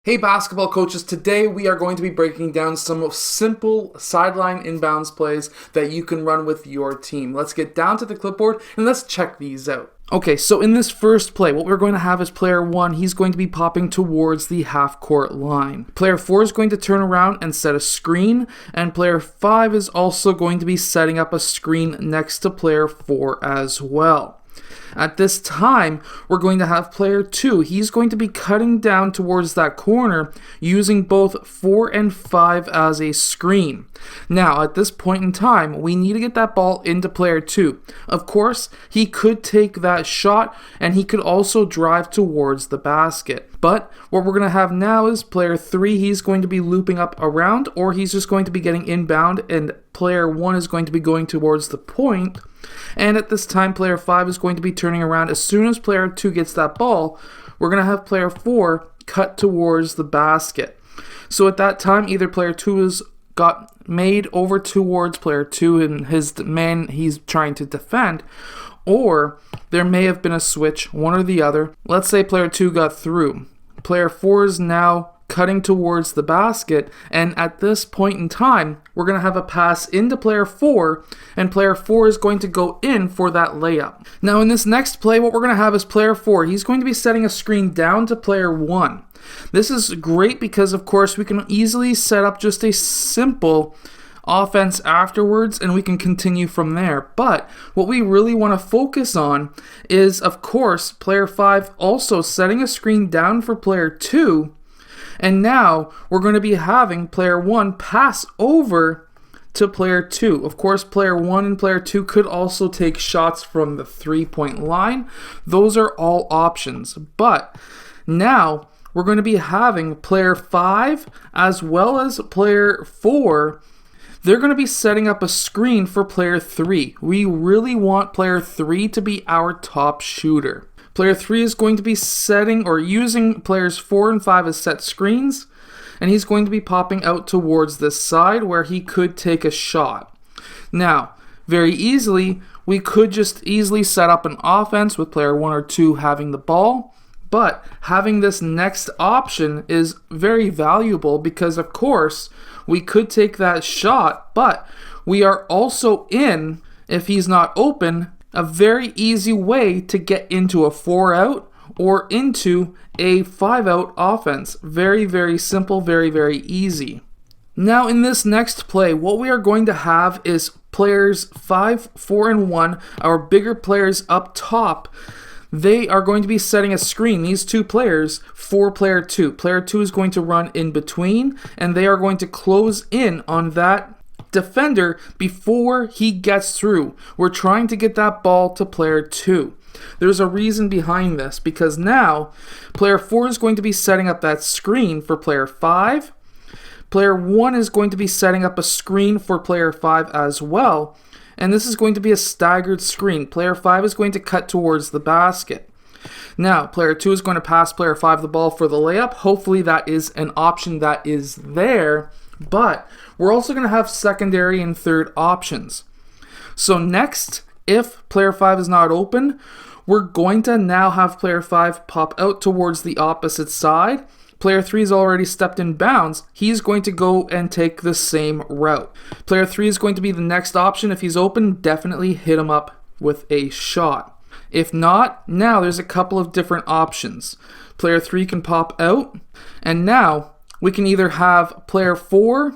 Hey basketball coaches, today we are going to be breaking down some of simple sideline inbounds plays that you can run with your team. Let's get down to the clipboard and let's check these out. Okay, so in this first play, what we're going to have is player 1, he's going to be popping towards the half-court line. Player 4 is going to turn around and set a screen, and player 5 is also going to be setting up a screen next to player 4 as well. At this time, we're going to have player 2. He's going to be cutting down towards that corner using both 4 and 5 as a screen. Now, at this point in time, we need to get that ball into player 2. Of course, he could take that shot and he could also drive towards the basket. But what we're going to have now is player 3, he's going to be looping up around, or he's just going to be getting inbound, and player 1 is going to be going towards the point. And at this time, player 5 is going to be turning around. As soon as player 2 gets that ball, we're going to have player 4 cut towards the basket. So at that time, either player 2 has got made over towards player 2 and his man he's trying to defend, or there may have been a switch, one or the other. Let's say player 2 got through. Player 4 is now cutting towards the basket, and at this point in time, we're going to have a pass into player 4, and player 4 is going to go in for that layup. Now in this next play, what we're going to have is player 4, he's going to be setting a screen down to player 1. This is great because, of course, we can easily set up just a simple offense afterwards and we can continue from there. But what we really want to focus on is, of course, player 5 also setting a screen down for player 2. And now we're going to be having player 1 pass over to player 2. Of course, player 1 and player 2 could also take shots from the three-point line. Those are all options. But now we're going to be having player 5 as well as player 4. They're going to be setting up a screen for player 3. We really want player 3 to be our top shooter. Player 3 is going to be setting or using players 4 and 5 as set screens, and he's going to be popping out towards this side where he could take a shot. Now, very easily, we could just easily set up an offense with player 1 or 2 having the ball, but having this next option is very valuable because, of course, we could take that shot, but we are also in, if he's not open, a very easy way to get into a 4-out or into a 5-out offense. Very, very simple, very, very easy. Now in this next play, what we are going to have is players 5, 4, and 1, our bigger players up top. They are going to be setting a screen, these two players, for player 2. Player 2 is going to run in between, and they are going to close in on that defender before he gets through. We're trying to get that ball to player 2. There's a reason behind this, because now player 4 is going to be setting up that screen for player 5. Player 1 is going to be setting up a screen for player 5 as well. And this is going to be a staggered screen. Player 5 is going to cut towards the basket. Now, player 2 is going to pass player 5 the ball for the layup. Hopefully that is an option that is there. But we're also going to have secondary and third options. So next, if player 5 is not open, we're going to now have player 5 pop out towards the opposite side. Player 3 has already stepped in bounds. He's going to go and take the same route. Player 3 is going to be the next option. If he's open, definitely hit him up with a shot. If not, now there's a couple of different options. Player 3 can pop out, and now we can either have player 4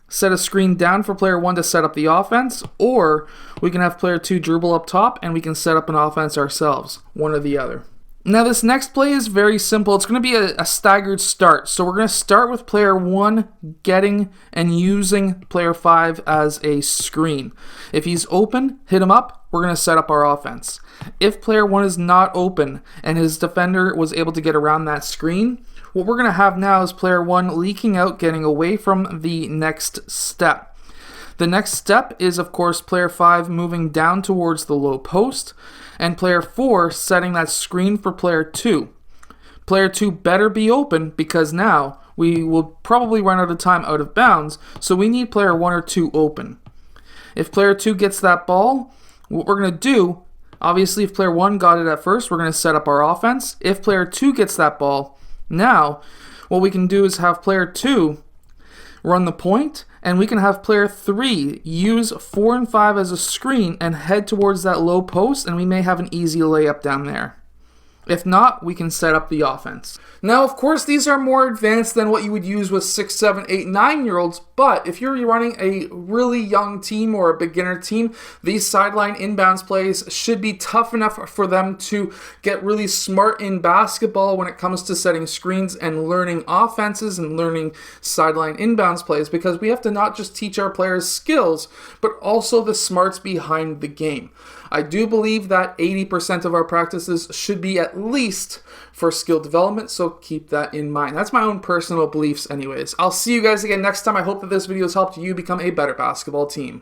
set a screen down for player 1 to set up the offense, or we can have player 2 dribble up top and we can set up an offense ourselves, one or the other. Now this next play is very simple. It's going to be a staggered start. So we're going to start with player 1 getting and using player 5 as a screen. If he's open, hit him up. We're going to set up our offense. If player 1 is not open and his defender was able to get around that screen, what we're going to have now is player 1 leaking out, getting away from the next step. The next step is, of course, player 5 moving down towards the low post, and player 4 setting that screen for player 2. Player 2 better be open, because now we will probably run out of time out of bounds, so we need player 1 or 2 open. If player 2 gets that ball, what we're going to do, obviously if player 1 got it at first, we're going to set up our offense. If player 2 gets that ball, now what we can do is have player 2 run the point, and we can have player 3 use 4 and 5 as a screen and head towards that low post, and we may have an easy layup down there. If not, we can set up the offense. Now, of course, these are more advanced than what you would use with 6, 7, 8, 9-year-olds, but if you're running a really young team or a beginner team, these sideline inbounds plays should be tough enough for them to get really smart in basketball when it comes to setting screens and learning offenses and learning sideline inbounds plays, because we have to not just teach our players skills, but also the smarts behind the game. I do believe that 80% of our practices should be at least for skill development, so keep that in mind. That's my own personal beliefs anyways. I'll see you guys again next time. I hope that this video has helped you become a better basketball team.